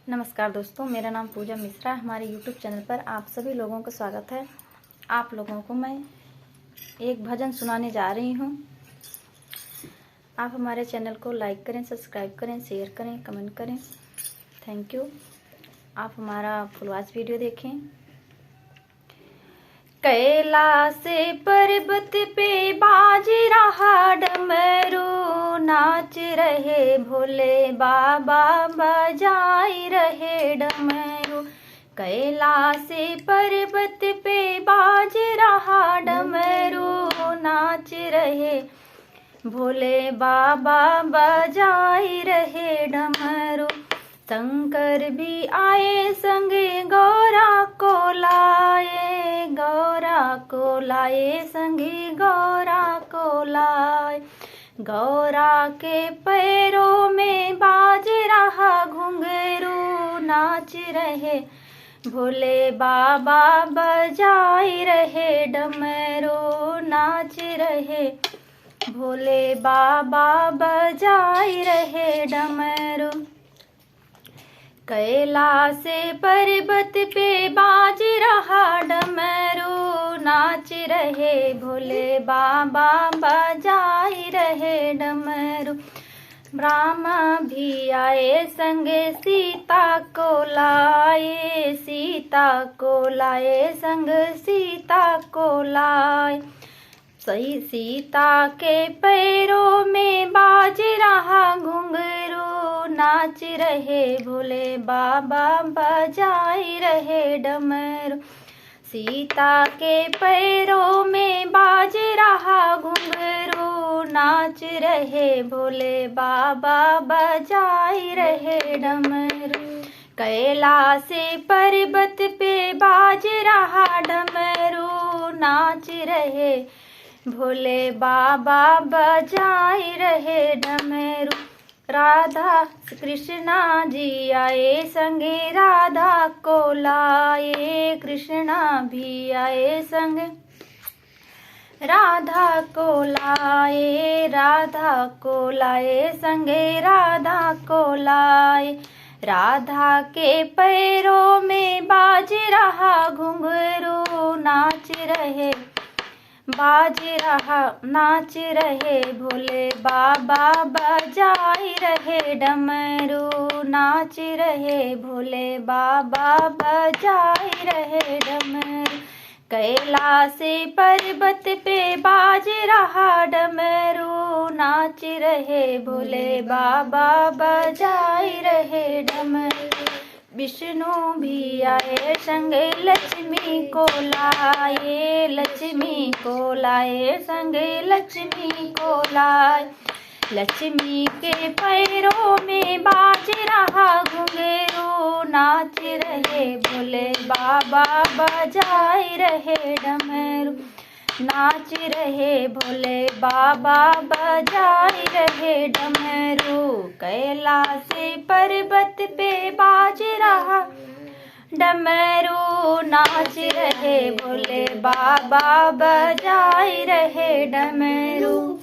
नमस्कार दोस्तों, मेरा नाम पूजा मिश्रा है। हमारे YouTube चैनल पर आप सभी लोगों का स्वागत है। आप लोगों को मैं एक भजन सुनाने जा रही हूँ। आप हमारे चैनल को लाइक करें, सब्सक्राइब करें, शेयर करें, कमेंट करें। Thank you. आप हमारा फुल वॉच वीडियो देखें। कैलाश पर्वत पे बाज रहा डमरू, नाच रहे भोले बाबा बजाई रहे डमरू। कैलाश पर्वत पे बाज रहा डमरू, नाच रहे भोले बाबा बजाई रहे डमरू। शंकर भी आए संगे गौरा को लाए, गौरा को लाए संगे गौरा को लाए। गौरा के पैरों में बाज रहा घुंघरू, नाच रहे भोले बाबा बजाई रहे डमरू, नाच रहे भोले बाबा बजाई रहे डमरू। कैलाश पर्वत पे बाज रहा डमरू, नाच रहे भोले बाबा बजाई रहे डमरू। ब्रह्मा भी आए संगे सीता को लाए, सीता को लाए संग सीता को लाए। सही सीता के पैरों में बाज रहा घुंघरू, नाच रहे भोले बाबा बजाई रहे डमरू। सीता के पैरों में बाज रहा घुंघरू, नाच रहे भोले बाबा बजाई रहे डमरू। कैलाश पर्वत पे बाज रहा डमरू, नाच रहे भोले बाबा बजाई रहे डमरू। राधा कृष्णा जी आए संगे राधा को लाए, कृष्णा भी आए संग राधा को लाए, राधा को लाए संगे राधा को लाए। राधा के पैरों में बाज रहा घुंघरू, नाच रहे बाज रहा नाच रहे भोले बाबा बजाई रहे डमरू, नाच रहे भोले बाबा बजाई रहे डमरू। कैलाश पर्वत पे बाज रहा डमरू, नाच रहे भोले बाबा बजाई रहे डमरू। विष्णु भी आए संगे लक्ष्मी को लाए, लक्ष्मी को लाए संगे लक्ष्मी को लाए। लक्ष्मी के पैरों में बाज रहा घुंघरू, नाच रहे भोले बाबा बजाई रहे डमरू, नाच रहे भोले बाबा बजाई रहे डमरू। कैलाश पर्वत पे बाज रहा डमरू, नाच रहे भोले बाबा बजाई रहे डमरू।